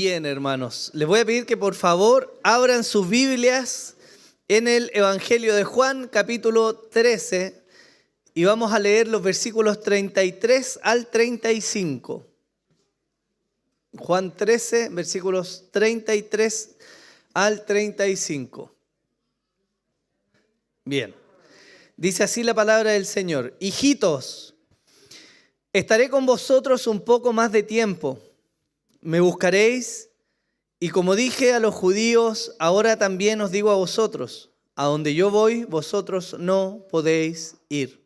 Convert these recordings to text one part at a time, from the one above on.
Bien, hermanos, les voy a pedir que por favor abran sus Biblias en el Evangelio de Juan, capítulo 13, y vamos a leer los versículos 33 al 35. Juan 13, versículos 33 al 35. Bien, dice así la palabra del Señor. Hijitos, estaré con vosotros un poco más de tiempo. Me buscaréis, y como dije a los judíos, ahora también os digo a vosotros, a donde yo voy, vosotros no podéis ir.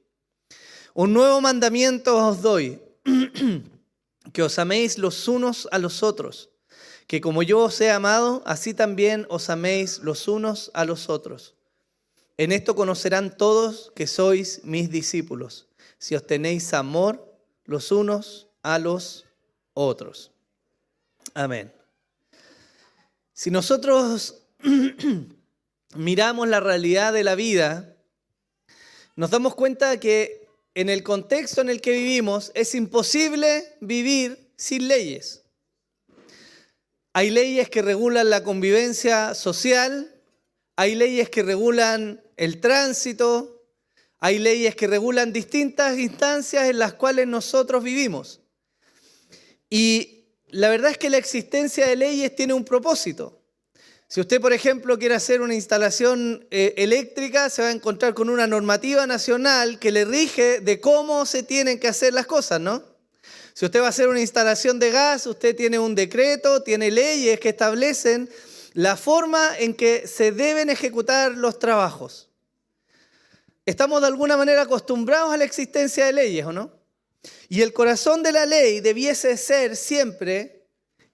Un nuevo mandamiento os doy, que os améis los unos a los otros, que como yo os he amado, así también os améis los unos a los otros. En esto conocerán todos que sois mis discípulos, si os tenéis amor los unos a los otros. Amén. Si nosotros miramos la realidad de la vida, nos damos cuenta que en el contexto en el que vivimos es imposible vivir sin leyes. Hay leyes que regulan la convivencia social, hay leyes que regulan el tránsito, hay leyes que regulan distintas instancias en las cuales nosotros vivimos. Y la verdad es que la existencia de leyes tiene un propósito. Si usted, por ejemplo, quiere hacer una instalación eléctrica, se va a encontrar con una normativa nacional que le rige de cómo se tienen que hacer las cosas, ¿no? Si usted va a hacer una instalación de gas, usted tiene un decreto, tiene leyes que establecen la forma en que se deben ejecutar los trabajos. Estamos de alguna manera acostumbrados a la existencia de leyes, ¿o no? Y el corazón de la ley debiese ser siempre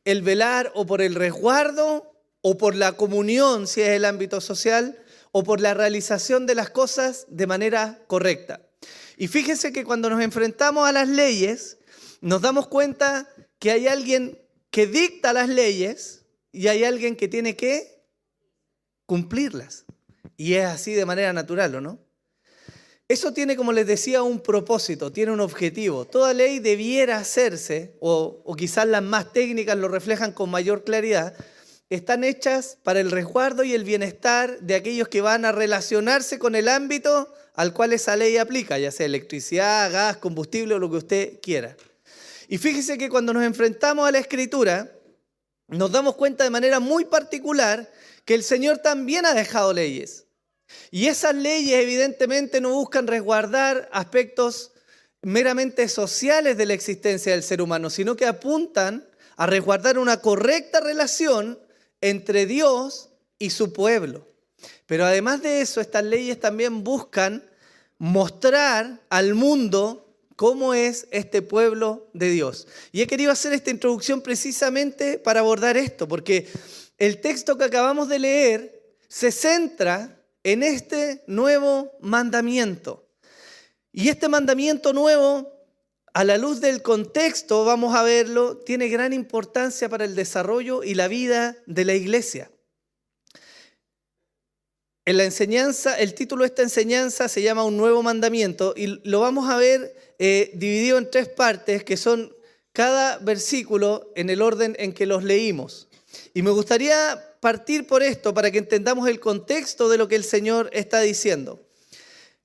el velar o por el resguardo o por la comunión, si es el ámbito social, o por la realización de las cosas de manera correcta. Y fíjense que cuando nos enfrentamos a las leyes, nos damos cuenta que hay alguien que dicta las leyes y hay alguien que tiene que cumplirlas. Y es así de manera natural, ¿o no? Eso tiene, como les decía, un propósito, tiene un objetivo. Toda ley debiera hacerse, o quizás las más técnicas lo reflejan con mayor claridad, están hechas para el resguardo y el bienestar de aquellos que van a relacionarse con el ámbito al cual esa ley aplica, ya sea electricidad, gas, combustible o lo que usted quiera. Y fíjese que cuando nos enfrentamos a la Escritura, nos damos cuenta de manera muy particular que el Señor también ha dejado leyes. Y esas leyes evidentemente no buscan resguardar aspectos meramente sociales de la existencia del ser humano, sino que apuntan a resguardar una correcta relación entre Dios y su pueblo. Pero además de eso, estas leyes también buscan mostrar al mundo cómo es este pueblo de Dios. Y he querido hacer esta introducción precisamente para abordar esto, porque el texto que acabamos de leer se centra en este nuevo mandamiento. Y este mandamiento nuevo, a la luz del contexto, vamos a verlo, tiene gran importancia para el desarrollo y la vida de la iglesia. En la enseñanza, el título de esta enseñanza se llama Un nuevo mandamiento y lo vamos a ver dividido en 3 partes, que son cada versículo en el orden en que los leímos. Y me gustaría partir por esto para que entendamos el contexto de lo que el Señor está diciendo.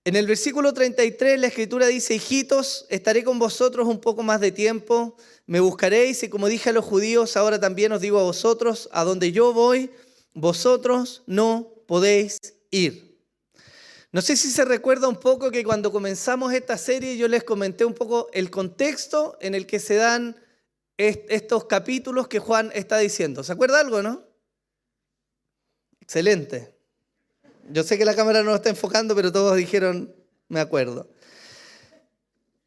En el versículo 33 la Escritura dice: hijitos, estaré con vosotros un poco más de tiempo, me buscaréis y como dije a los judíos, ahora también os digo a vosotros, a donde yo voy, vosotros no podéis ir. No sé si se recuerda un poco que cuando comenzamos esta serie yo les comenté un poco el contexto en el que se dan estos capítulos que Juan está diciendo. ¿Se acuerda algo, no? Excelente. Yo sé que la cámara no lo está enfocando, pero todos dijeron, me acuerdo.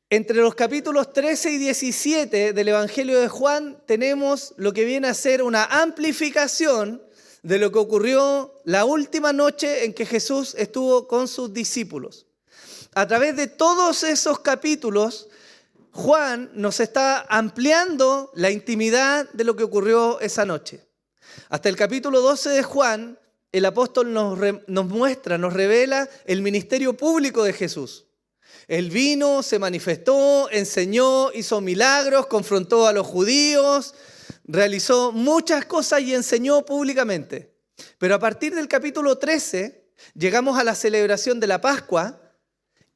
Entre los capítulos 13 y 17 del Evangelio de Juan tenemos lo que viene a ser una amplificación de lo que ocurrió la última noche en que Jesús estuvo con sus discípulos. A través de todos esos capítulos, Juan nos está ampliando la intimidad de lo que ocurrió esa noche. Hasta el capítulo 12 de Juan, el apóstol nos muestra, nos revela el ministerio público de Jesús. Él vino, se manifestó, enseñó, hizo milagros, confrontó a los judíos, realizó muchas cosas y enseñó públicamente. Pero a partir del capítulo 13 llegamos a la celebración de la Pascua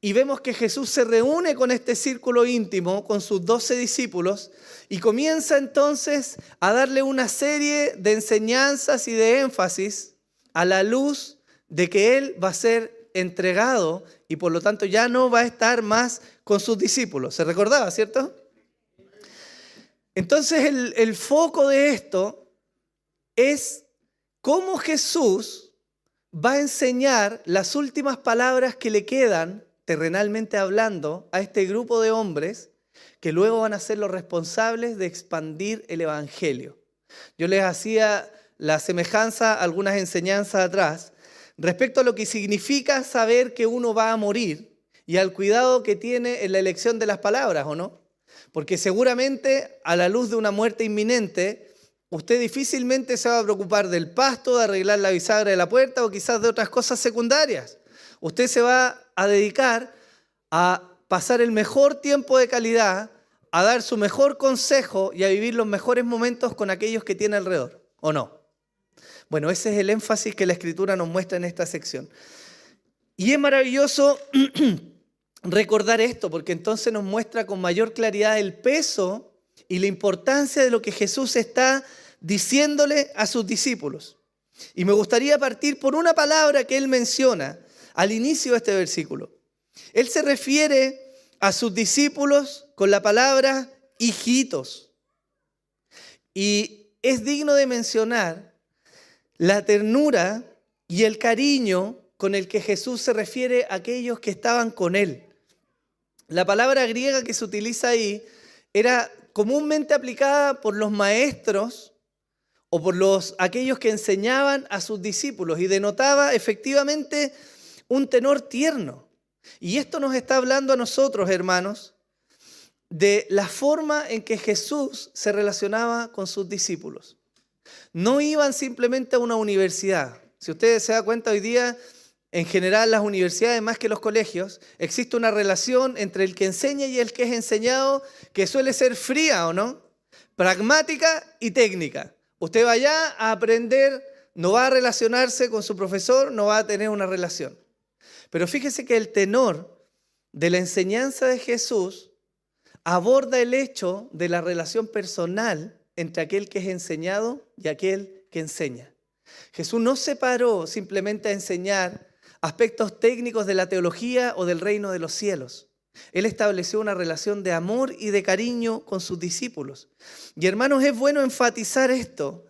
y vemos que Jesús se reúne con este círculo íntimo, con sus 12 discípulos, y comienza entonces a darle una serie de enseñanzas y de énfasis a la luz de que Él va a ser entregado y por lo tanto ya no va a estar más con sus discípulos. ¿Se recordaba, cierto? Entonces el foco de esto es cómo Jesús va a enseñar las últimas palabras que le quedan, terrenalmente hablando, a este grupo de hombres que luego van a ser los responsables de expandir el Evangelio. Yo les hacía la semejanza a algunas enseñanzas atrás respecto a lo que significa saber que uno va a morir y al cuidado que tiene en la elección de las palabras, ¿o no? Porque seguramente a la luz de una muerte inminente, usted difícilmente se va a preocupar del pasto, de arreglar la bisagra de la puerta o quizás de otras cosas secundarias. Usted se va a dedicar a pasar el mejor tiempo de calidad, a dar su mejor consejo y a vivir los mejores momentos con aquellos que tiene alrededor, ¿o no? Bueno, ese es el énfasis que la Escritura nos muestra en esta sección. Y es maravilloso recordar esto, porque entonces nos muestra con mayor claridad el peso y la importancia de lo que Jesús está diciéndole a sus discípulos. Y me gustaría partir por una palabra que Él menciona al inicio de este versículo. Él se refiere a sus discípulos con la palabra hijitos. Y es digno de mencionar la ternura y el cariño con el que Jesús se refiere a aquellos que estaban con Él. La palabra griega que se utiliza ahí era comúnmente aplicada por los maestros o por aquellos que enseñaban a sus discípulos y denotaba efectivamente un tenor tierno. Y esto nos está hablando a nosotros, hermanos, de la forma en que Jesús se relacionaba con sus discípulos. No iban simplemente a una universidad. Si ustedes se dan cuenta hoy día, en general las universidades más que los colegios, existe una relación entre el que enseña y el que es enseñado que suele ser fría, ¿o no? Pragmática y técnica. Usted va allá a aprender, no va a relacionarse con su profesor, no va a tener una relación. Pero fíjese que el tenor de la enseñanza de Jesús aborda el hecho de la relación personal entre aquel que es enseñado y aquel que enseña. Jesús no se paró simplemente a enseñar aspectos técnicos de la teología o del reino de los cielos. Él estableció una relación de amor y de cariño con sus discípulos. Y hermanos, es bueno enfatizar esto,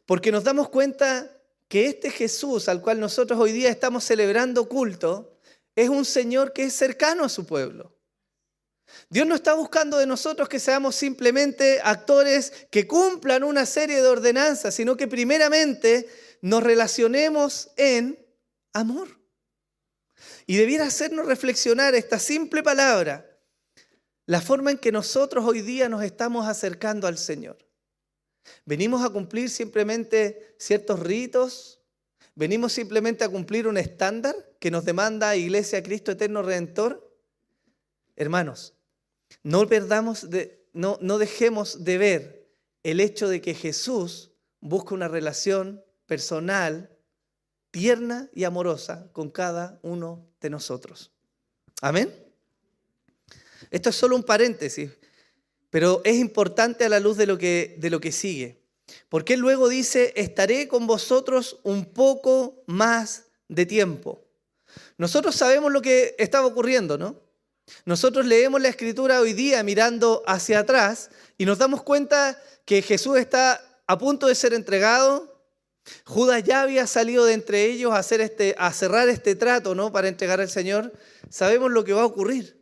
porque nos damos cuenta que este Jesús al cual nosotros hoy día estamos celebrando culto, es un Señor que es cercano a su pueblo. Dios no está buscando de nosotros que seamos simplemente actores que cumplan una serie de ordenanzas, sino que primeramente nos relacionemos en amor. Y debiera hacernos reflexionar esta simple palabra, la forma en que nosotros hoy día nos estamos acercando al Señor. ¿Venimos a cumplir simplemente ciertos ritos? ¿Venimos simplemente a cumplir un estándar que nos demanda Iglesia Cristo Eterno Redentor? Hermanos, no dejemos de ver el hecho de que Jesús busca una relación personal, tierna y amorosa con cada uno de nosotros. ¿Amén? Esto es solo un paréntesis, pero es importante a la luz de lo que sigue. Porque Él luego dice, estaré con vosotros un poco más de tiempo. Nosotros sabemos lo que estaba ocurriendo, ¿no? Nosotros leemos la Escritura hoy día mirando hacia atrás y nos damos cuenta que Jesús está a punto de ser entregado. Judas ya había salido de entre ellos a cerrar este trato, ¿no? Para entregar al Señor. Sabemos lo que va a ocurrir.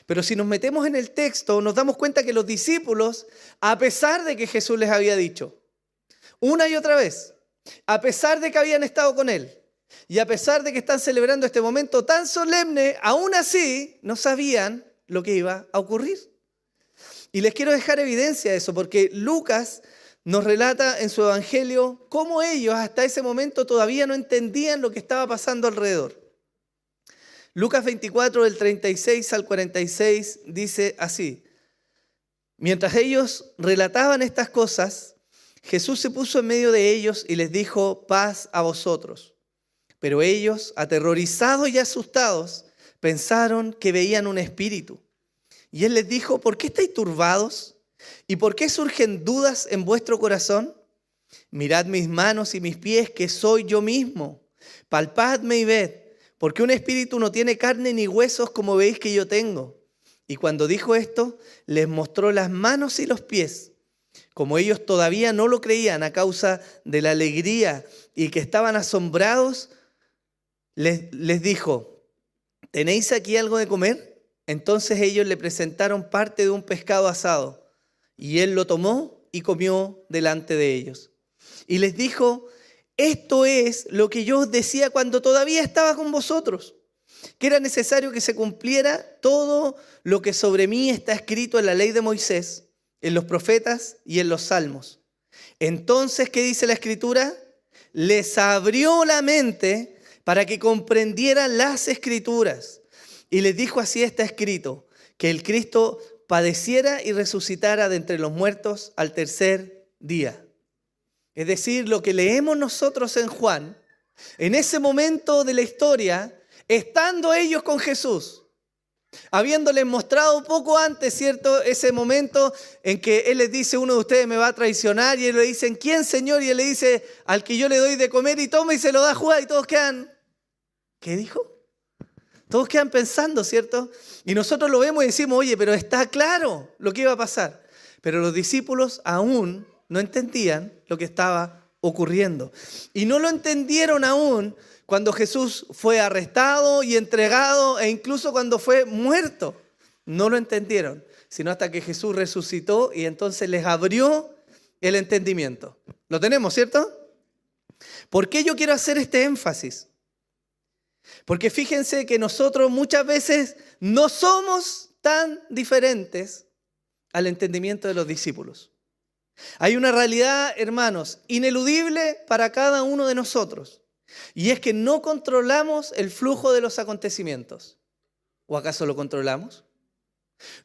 Pero si nos metemos en el texto, nos damos cuenta que los discípulos, a pesar de que Jesús les había dicho una y otra vez, a pesar de que habían estado con Él, y a pesar de que están celebrando este momento tan solemne, aún así no sabían lo que iba a ocurrir. Y les quiero dejar evidencia de eso, porque Lucas nos relata en su evangelio cómo ellos hasta ese momento todavía no entendían lo que estaba pasando alrededor. Lucas 24, del 36 al 46, dice así: mientras ellos relataban estas cosas, Jesús se puso en medio de ellos y les dijo: paz a vosotros. Pero ellos, aterrorizados y asustados, pensaron que veían un espíritu. Y él les dijo: ¿por qué estáis turbados? ¿Y por qué surgen dudas en vuestro corazón? Mirad mis manos y mis pies, que soy yo mismo. Palpadme y ved, porque un espíritu no tiene carne ni huesos como veis que yo tengo. Y cuando dijo esto, les mostró las manos y los pies. Como ellos todavía no lo creían a causa de la alegría y que estaban asombrados, les dijo: ¿tenéis aquí algo de comer? Entonces ellos le presentaron parte de un pescado asado, y él lo tomó y comió delante de ellos. Y les dijo: esto es lo que yo os decía cuando todavía estaba con vosotros, que era necesario que se cumpliera todo lo que sobre mí está escrito en la ley de Moisés, en los profetas y en los salmos. Entonces, ¿qué dice la Escritura? Les abrió la mente para que comprendieran las Escrituras. Y les dijo: así está escrito, que el Cristo padeciera y resucitara de entre los muertos al tercer día. Es decir, lo que leemos nosotros en Juan, en ese momento de la historia, estando ellos con Jesús, habiéndoles mostrado poco antes, ¿cierto?, ese momento en que Él les dice: uno de ustedes me va a traicionar, y ellos le dicen: ¿quién, Señor? Y Él le dice: al que yo le doy de comer, y toma y se lo da a Judas, y todos quedan, ¿qué dijo? Todos quedan pensando, ¿cierto? Y nosotros lo vemos y decimos: oye, pero está claro lo que iba a pasar. Pero los discípulos aún no entendían lo que estaba ocurriendo. Y no lo entendieron aún cuando Jesús fue arrestado y entregado, e incluso cuando fue muerto. No lo entendieron, sino hasta que Jesús resucitó y entonces les abrió el entendimiento. ¿Lo tenemos, cierto? ¿Por qué yo quiero hacer este énfasis? Porque fíjense que nosotros muchas veces no somos tan diferentes al entendimiento de los discípulos. Hay una realidad, hermanos, ineludible para cada uno de nosotros. Y es que no controlamos el flujo de los acontecimientos. ¿O acaso lo controlamos?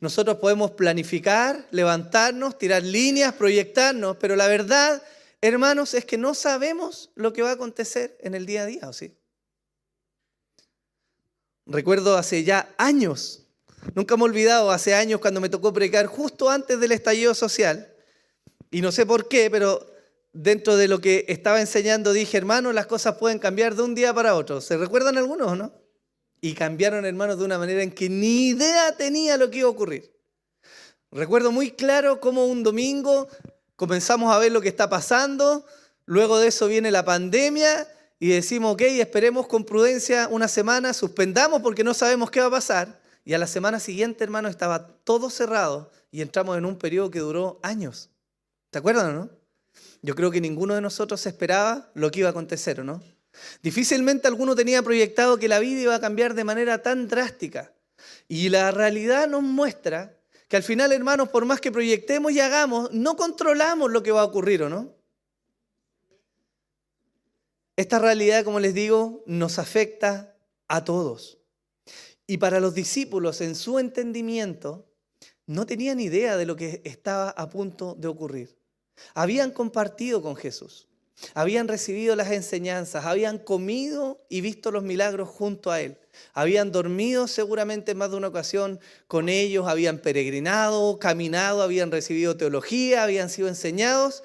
Nosotros podemos planificar, levantarnos, tirar líneas, proyectarnos, pero la verdad, hermanos, es que no sabemos lo que va a acontecer en el día a día, ¿o sí? Recuerdo hace ya años, nunca me he olvidado, hace años cuando me tocó predicar justo antes del estallido social, y no sé por qué, pero dentro de lo que estaba enseñando dije: hermanos, las cosas pueden cambiar de un día para otro. ¿Se recuerdan algunos o no? Y cambiaron, hermanos, de una manera en que ni idea tenía lo que iba a ocurrir. Recuerdo muy claro cómo un domingo comenzamos a ver lo que está pasando, luego de eso viene la pandemia y decimos: ok, esperemos con prudencia una semana, suspendamos porque no sabemos qué va a pasar. Y a la semana siguiente, hermanos, estaba todo cerrado y entramos en un periodo que duró años. ¿Se acuerdan o no? Yo creo que ninguno de nosotros esperaba lo que iba a acontecer, ¿o no? Difícilmente alguno tenía proyectado que la vida iba a cambiar de manera tan drástica. Y la realidad nos muestra que al final, hermanos, por más que proyectemos y hagamos, no controlamos lo que va a ocurrir, ¿o no? Esta realidad, como les digo, nos afecta a todos. Y para los discípulos, en su entendimiento, no tenían idea de lo que estaba a punto de ocurrir. Habían compartido con Jesús, habían recibido las enseñanzas, habían comido y visto los milagros junto a Él. Habían dormido seguramente en más de una ocasión con ellos, habían peregrinado, caminado, habían recibido teología, habían sido enseñados.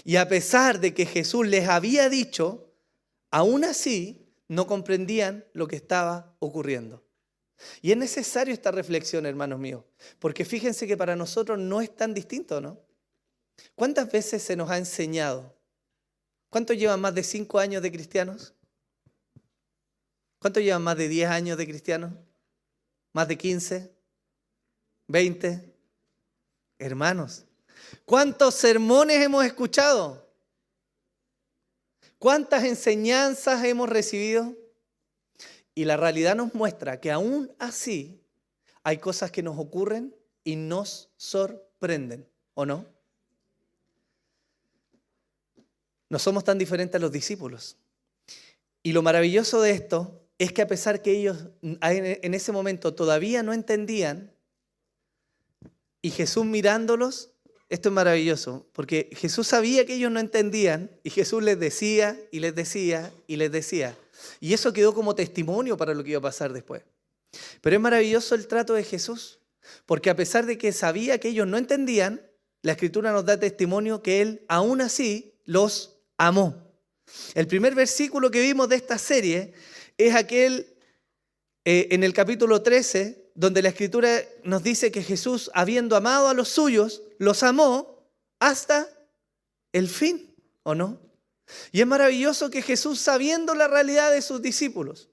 Y a pesar de que Jesús les había dicho, aún así no comprendían lo que estaba ocurriendo. Y es necesario esta reflexión, hermanos míos, porque fíjense que para nosotros no es tan distinto, ¿no? ¿Cuántas veces se nos ha enseñado? ¿Cuántos llevan más de 5 años de cristianos? ¿Cuántos llevan más de 10 años de cristianos? ¿Más de 15? ¿20? Hermanos, ¿cuántos sermones hemos escuchado? ¿Cuántas enseñanzas hemos recibido? Y la realidad nos muestra que aún así hay cosas que nos ocurren y nos sorprenden, ¿o no? No somos tan diferentes a los discípulos. Y lo maravilloso de esto es que a pesar que ellos en ese momento todavía no entendían, y Jesús mirándolos esto es maravilloso, porque Jesús sabía que ellos no entendían y Jesús les decía y les decía y les decía. Y eso quedó como testimonio para lo que iba a pasar después. Pero es maravilloso el trato de Jesús, porque a pesar de que sabía que ellos no entendían, la Escritura nos da testimonio que Él aún así los amó. El primer versículo que vimos de esta serie es aquel en el capítulo 13, donde la Escritura nos dice que Jesús, habiendo amado a los suyos, los amó hasta el fin, ¿o no? Y es maravilloso que Jesús, sabiendo la realidad de sus discípulos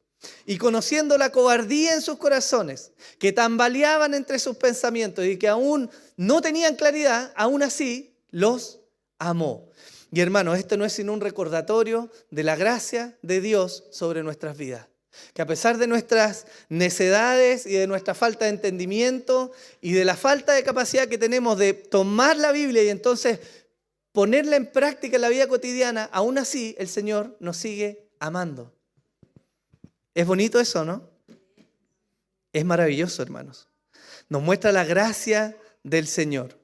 y conociendo la cobardía en sus corazones, que tambaleaban entre sus pensamientos y que aún no tenían claridad, aún así los amó. Y hermanos, esto no es sino un recordatorio de la gracia de Dios sobre nuestras vidas. Que a pesar de nuestras necedades y de nuestra falta de entendimiento y de la falta de capacidad que tenemos de tomar la Biblia y entonces ponerla en práctica en la vida cotidiana, aún así el Señor nos sigue amando. Es bonito eso, ¿no? Es maravilloso, hermanos. Nos muestra la gracia del Señor.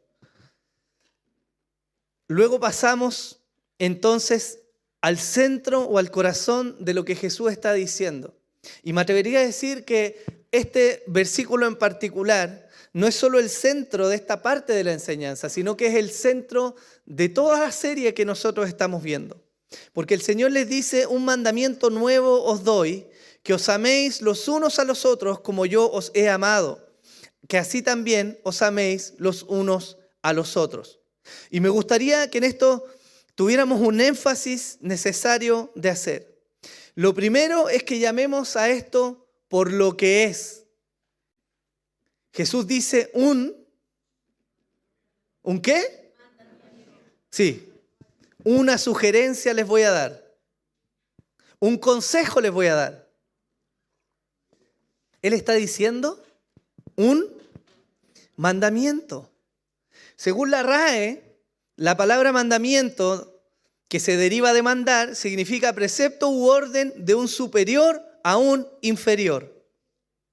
Luego pasamos entonces al centro o al corazón de lo que Jesús está diciendo. Y me atrevería a decir que este versículo en particular no es solo el centro de esta parte de la enseñanza, sino que es el centro de toda la serie que nosotros estamos viendo. Porque el Señor les dice: un mandamiento nuevo os doy, que os améis los unos a los otros como yo os he amado, que así también os améis los unos a los otros. Y me gustaría que en esto tuviéramos un énfasis necesario de hacer. Lo primero es que llamemos a esto por lo que es. Jesús dice ¿un qué? Sí, una sugerencia les voy a dar. Un consejo les voy a dar. Él está diciendo un mandamiento. Según la RAE, la palabra mandamiento, que se deriva de mandar, significa precepto u orden de un superior a un inferior.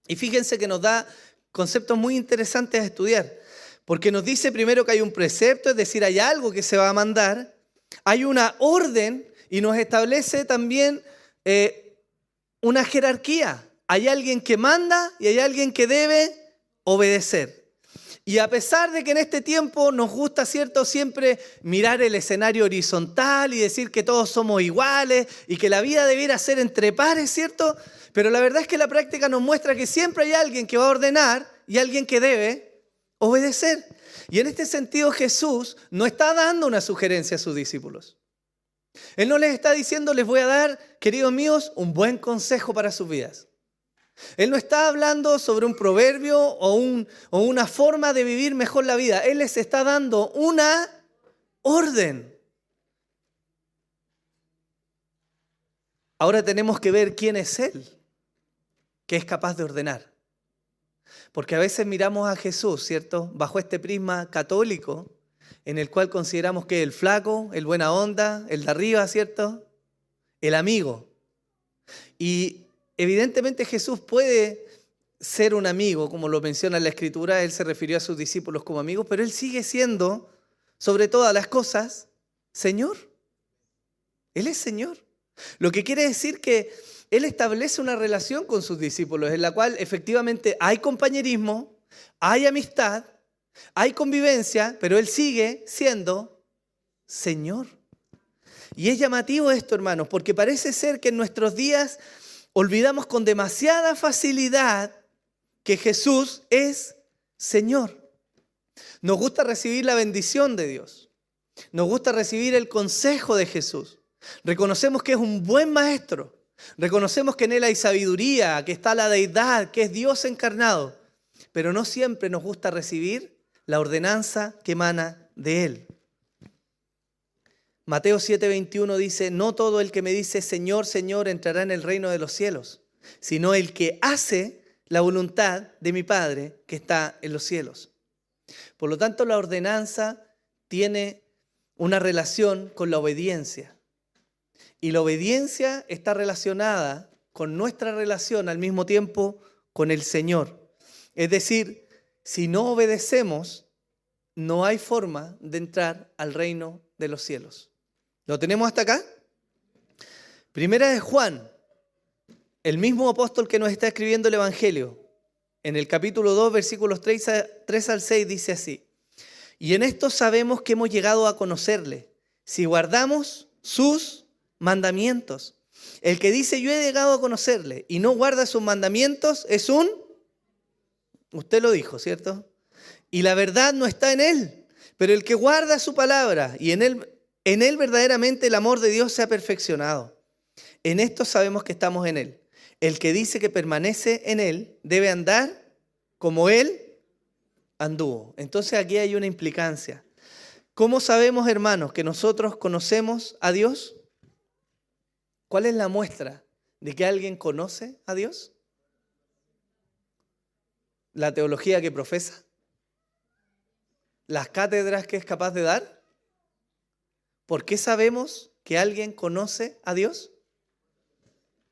Y fíjense que nos da conceptos muy interesantes a estudiar, porque nos dice primero que hay un precepto, es decir, hay algo que se va a mandar, hay una orden y nos establece también una jerarquía. Hay alguien que manda y hay alguien que debe obedecer. Y a pesar de que en este tiempo nos gusta, ¿cierto?, siempre mirar el escenario horizontal y decir que todos somos iguales y que la vida debiera ser entre pares, ¿cierto? Pero la verdad es que la práctica nos muestra que siempre hay alguien que va a ordenar y alguien que debe obedecer. Y en este sentido Jesús no está dando una sugerencia a sus discípulos. Él no les está diciendo: les voy a dar, queridos míos, un buen consejo para sus vidas. Él no está hablando sobre un proverbio o una forma de vivir mejor la vida. Él les está dando una orden. Ahora tenemos que ver quién es Él, que es capaz de ordenar. Porque a veces miramos a Jesús, ¿cierto?, bajo este prisma católico, en el cual consideramos que el flaco, el buena onda, el de arriba, ¿cierto?, el amigo. Y evidentemente Jesús puede ser un amigo, como lo menciona la Escritura. Él se refirió a sus discípulos como amigos, pero Él sigue siendo, sobre todas las cosas, Señor. Él es Señor. Lo que quiere decir que Él establece una relación con sus discípulos en la cual efectivamente hay compañerismo, hay amistad, hay convivencia, pero Él sigue siendo Señor. Y es llamativo esto, hermanos, porque parece ser que en nuestros días olvidamos con demasiada facilidad que Jesús es Señor. Nos gusta recibir la bendición de Dios. Nos gusta recibir el consejo de Jesús. Reconocemos que es un buen maestro. Reconocemos que en Él hay sabiduría, que está la deidad, que es Dios encarnado. Pero no siempre nos gusta recibir la ordenanza que emana de Él. Mateo 7:21 dice: no todo el que me dice Señor, Señor entrará en el reino de los cielos, sino el que hace la voluntad de mi Padre que está en los cielos. Por lo tanto, la ordenanza tiene una relación con la obediencia. Y la obediencia está relacionada con nuestra relación al mismo tiempo con el Señor. Es decir, si no obedecemos, no hay forma de entrar al reino de los cielos. ¿Lo tenemos hasta acá? Primera de Juan, el mismo apóstol que nos está escribiendo el Evangelio, en el capítulo 2, versículos 3 al 6, dice así: y en esto sabemos que hemos llegado a conocerle, si guardamos sus mandamientos. El que dice yo he llegado a conocerle y no guarda sus mandamientos es usted lo dijo, ¿cierto? Y la verdad no está en él, pero el que guarda su palabra y en él verdaderamente el amor de Dios se ha perfeccionado. En esto sabemos que estamos en él. El que dice que permanece en él debe andar como él anduvo. Entonces aquí hay una implicancia. ¿Cómo sabemos, hermanos, que nosotros conocemos a Dios? ¿Cuál es la muestra de que alguien conoce a Dios? ¿La teología que profesa? ¿Las cátedras que es capaz de dar? ¿Por qué sabemos que alguien conoce a Dios?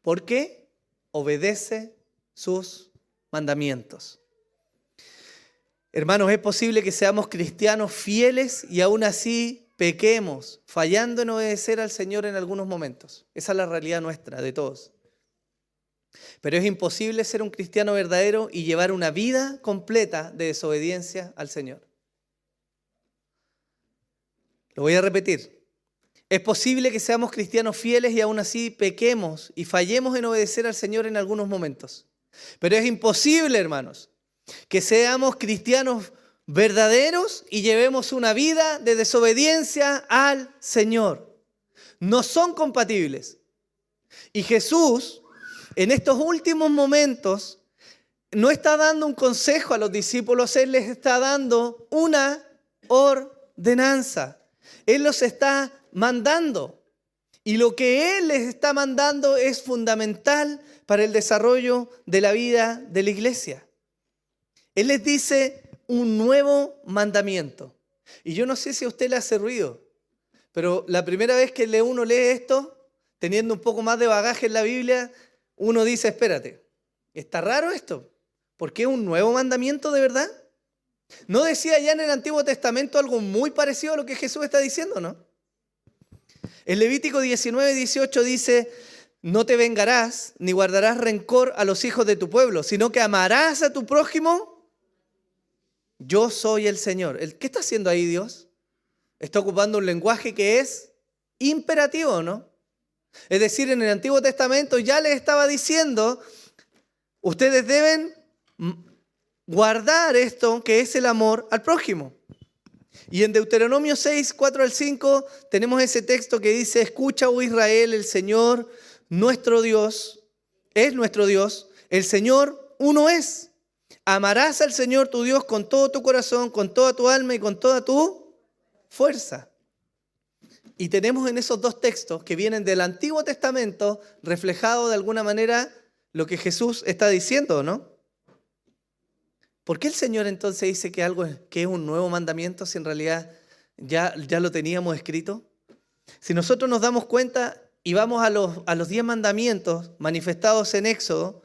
Porque obedece sus mandamientos. Hermanos, es posible que seamos cristianos fieles y aún así pequemos, fallando en obedecer al Señor en algunos momentos. Esa es la realidad nuestra, de todos. Pero es imposible ser un cristiano verdadero y llevar una vida completa de desobediencia al Señor. Lo voy a repetir. Es posible que seamos cristianos fieles y aún así pequemos y fallemos en obedecer al Señor en algunos momentos. Pero es imposible, hermanos, que seamos cristianos verdaderos y llevemos una vida de desobediencia al Señor. No son compatibles. Y Jesús, en estos últimos momentos, no está dando un consejo a los discípulos, Él les está dando una ordenanza. Él los está mandando. Y lo que Él les está mandando es fundamental para el desarrollo de la vida de la iglesia. Él les dice un nuevo mandamiento. Y yo no sé si a usted le hace ruido, pero la primera vez que uno lee esto, teniendo un poco más de bagaje en la Biblia, uno dice, espérate, ¿está raro esto? ¿Por qué un nuevo mandamiento de verdad? ¿No decía ya en el Antiguo Testamento algo muy parecido a lo que Jesús está diciendo, no? En Levítico 19:18 dice, no te vengarás ni guardarás rencor a los hijos de tu pueblo, sino que amarás a tu prójimo. Yo soy el Señor. ¿Qué está haciendo ahí Dios? Está ocupando un lenguaje que es imperativo, ¿no? Es decir, en el Antiguo Testamento ya les estaba diciendo, ustedes deben guardar esto que es el amor al prójimo. Y en Deuteronomio 6, 4 al 5 tenemos ese texto que dice, escucha, oh Israel, el Señor, nuestro Dios, es nuestro Dios, el Señor uno es. Amarás al Señor tu Dios con todo tu corazón, con toda tu alma y con toda tu fuerza. Y tenemos en esos dos textos que vienen del Antiguo Testamento reflejado de alguna manera lo que Jesús está diciendo, ¿no? ¿Por qué el Señor entonces dice que algo que es un nuevo mandamiento si en realidad ya lo teníamos escrito? Si nosotros nos damos cuenta y vamos a los 10 mandamientos manifestados en Éxodo,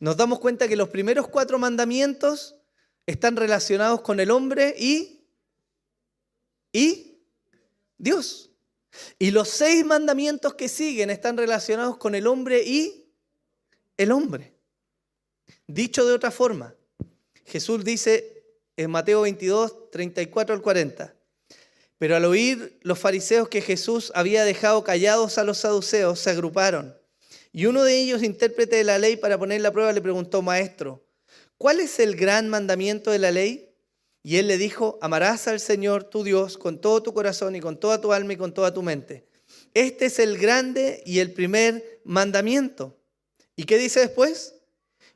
nos damos cuenta que los primeros 4 mandamientos están relacionados con el hombre y Dios. Y los 6 mandamientos que siguen están relacionados con el hombre y el hombre. Dicho de otra forma, Jesús dice en Mateo 22, 34 al 40, pero al oír los fariseos que Jesús había dejado callados a los saduceos, se agruparon. Y uno de ellos, intérprete de la ley, para poner la prueba, le preguntó, Maestro, ¿cuál es el gran mandamiento de la ley? Y él le dijo, amarás al Señor tu Dios con todo tu corazón y con toda tu alma y con toda tu mente. Este es el grande y el primer mandamiento. ¿Y qué dice después?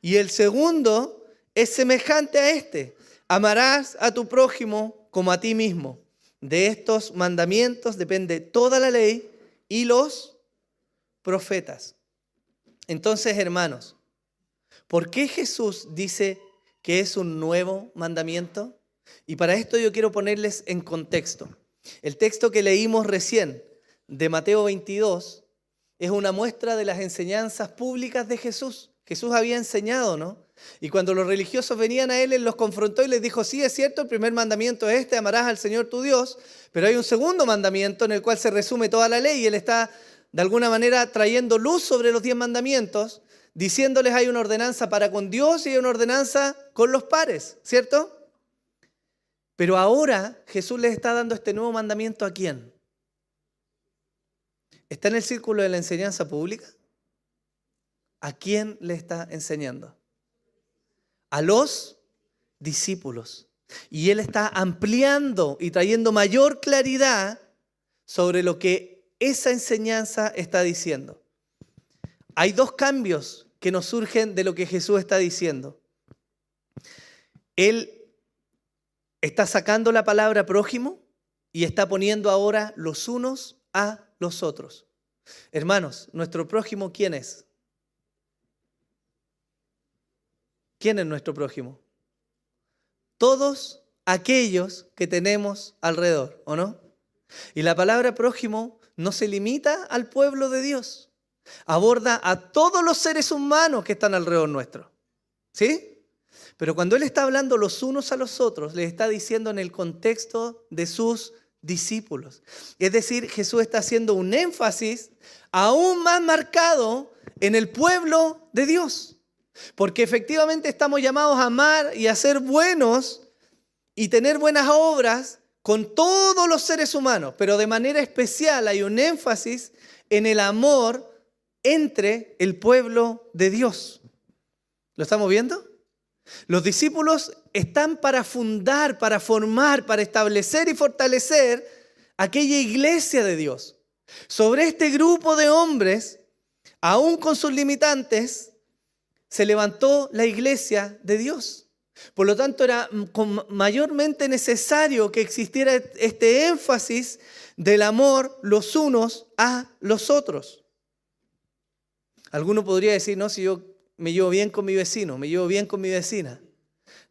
Y el segundo es semejante a este. Amarás a tu prójimo como a ti mismo. De estos mandamientos depende toda la ley y los profetas. Entonces, hermanos, ¿por qué Jesús dice que es un nuevo mandamiento? Y para esto yo quiero ponerles en contexto. El texto que leímos recién de Mateo 22 es una muestra de las enseñanzas públicas de Jesús. Jesús había enseñado, ¿no?, Y cuando los religiosos venían a él, él los confrontó y les dijo, sí, es cierto, el primer mandamiento es este, amarás al Señor tu Dios, pero hay un segundo mandamiento en el cual se resume toda la ley y él está de alguna manera trayendo luz sobre los 10 mandamientos, diciéndoles hay una ordenanza para con Dios y hay una ordenanza con los pares, ¿cierto? Pero ahora Jesús les está dando este nuevo mandamiento ¿a quién? ¿Está en el círculo de la enseñanza pública? ¿A quién le está enseñando? A los discípulos. Y él está ampliando y trayendo mayor claridad sobre lo que esa enseñanza está diciendo. Hay dos cambios que nos surgen de lo que Jesús está diciendo. Él está sacando la palabra prójimo y está poniendo ahora los unos a los otros. Hermanos, ¿nuestro prójimo quién es? ¿Quién es nuestro prójimo? Todos aquellos que tenemos alrededor, ¿o no? Y la palabra prójimo no se limita al pueblo de Dios. Aborda a todos los seres humanos que están alrededor nuestro. ¿Sí? Pero cuando Él está hablando los unos a los otros, les está diciendo en el contexto de sus discípulos. Es decir, Jesús está haciendo un énfasis aún más marcado en el pueblo de Dios. Porque efectivamente estamos llamados a amar y a ser buenos y tener buenas obras con todos los seres humanos. Pero de manera especial hay un énfasis en el amor entre el pueblo de Dios. ¿Lo estamos viendo? Los discípulos están para fundar, para formar, para establecer y fortalecer aquella iglesia de Dios. Sobre este grupo de hombres, aún con sus limitantes, se levantó la iglesia de Dios. Por lo tanto, era mayormente necesario que existiera este énfasis del amor los unos a los otros. Alguno podría decir, no, si yo me llevo bien con mi vecino, me llevo bien con mi vecina.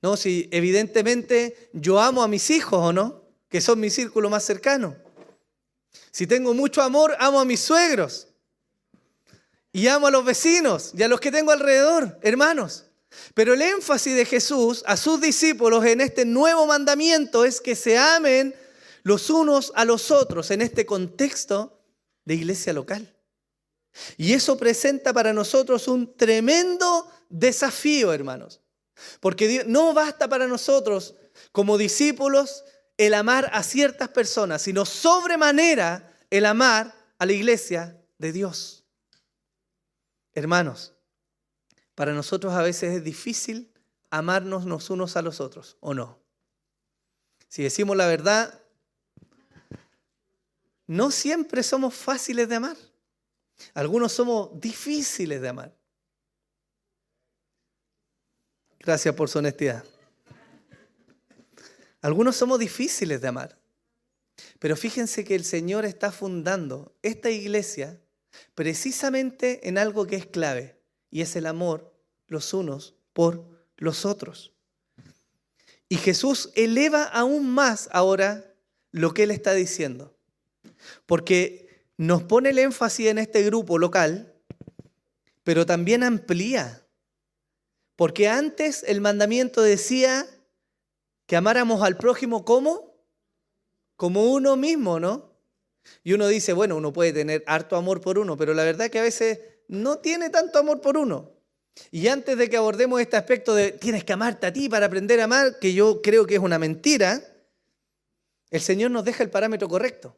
No, si evidentemente yo amo a mis hijos, ¿o no? Que son mi círculo más cercano. Si tengo mucho amor, amo a mis suegros. Y amo a los vecinos y a los que tengo alrededor, hermanos. Pero el énfasis de Jesús a sus discípulos en este nuevo mandamiento es que se amen los unos a los otros en este contexto de iglesia local. Y eso presenta para nosotros un tremendo desafío, hermanos. Porque no basta para nosotros como discípulos el amar a ciertas personas, sino sobremanera el amar a la iglesia de Dios. Hermanos, para nosotros a veces es difícil amarnos los unos a los otros, ¿o no? Si decimos la verdad, no siempre somos fáciles de amar. Algunos somos difíciles de amar. Gracias por su honestidad. Algunos somos difíciles de amar. Pero fíjense que el Señor está fundando esta iglesia precisamente en algo que es clave, y es el amor los unos por los otros. Y Jesús eleva aún más ahora lo que Él está diciendo, porque nos pone el énfasis en este grupo local, pero también amplía, porque antes el mandamiento decía que amáramos al prójimo como uno mismo, ¿no? Y uno dice, bueno, uno puede tener harto amor por uno, pero la verdad es que a veces no tiene tanto amor por uno. Y antes de que abordemos este aspecto de tienes que amarte a ti para aprender a amar, que yo creo que es una mentira, el Señor nos deja el parámetro correcto.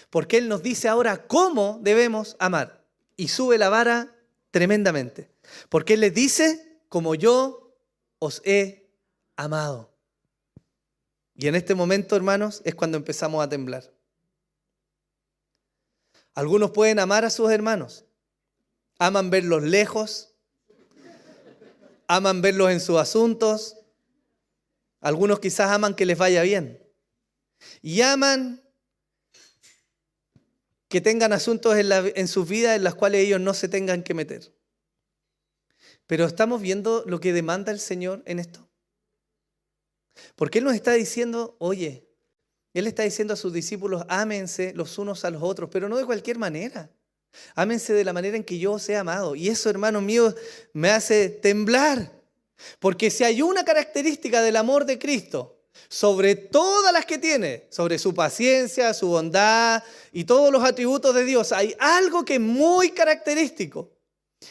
Porque Él nos dice ahora cómo debemos amar. Y sube la vara tremendamente. Porque Él les dice, como yo os he amado. Y en este momento, hermanos, es cuando empezamos a temblar. Algunos pueden amar a sus hermanos. Aman verlos lejos. Aman verlos en sus asuntos. Algunos quizás aman que les vaya bien. Y aman que tengan asuntos en sus vidas en los cuales ellos no se tengan que meter. Pero ¿estamos viendo lo que demanda el Señor en esto? Porque Él nos está diciendo, oye, Él está diciendo a sus discípulos, ámense los unos a los otros, pero no de cualquier manera. Ámense de la manera en que yo os he amado. Y eso, hermanos míos, me hace temblar. Porque si hay una característica del amor de Cristo, sobre todas las que tiene, sobre su paciencia, su bondad y todos los atributos de Dios, hay algo que es muy característico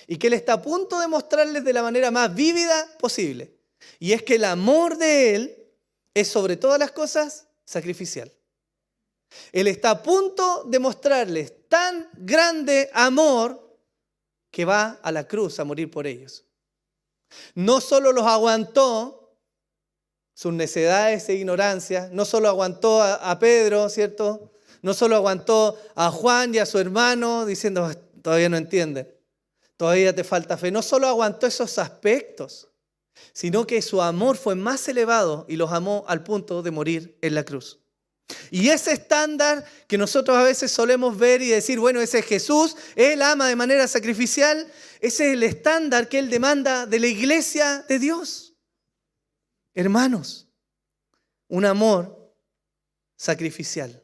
y que Él está a punto de mostrarles de la manera más vívida posible. Y es que el amor de Él es sobre todas las cosas sacrificial. Él está a punto de mostrarles tan grande amor que va a la cruz a morir por ellos. No solo los aguantó sus necedades e ignorancias, no solo aguantó a Pedro, ¿cierto? No solo aguantó a Juan y a su hermano diciendo, todavía no entienden, todavía te falta fe. No solo aguantó esos aspectos, sino que su amor fue más elevado y los amó al punto de morir en la cruz. Y ese estándar que nosotros a veces solemos ver y decir, bueno, ese es Jesús, Él ama de manera sacrificial, ese es el estándar que Él demanda de la iglesia de Dios. Hermanos, un amor sacrificial.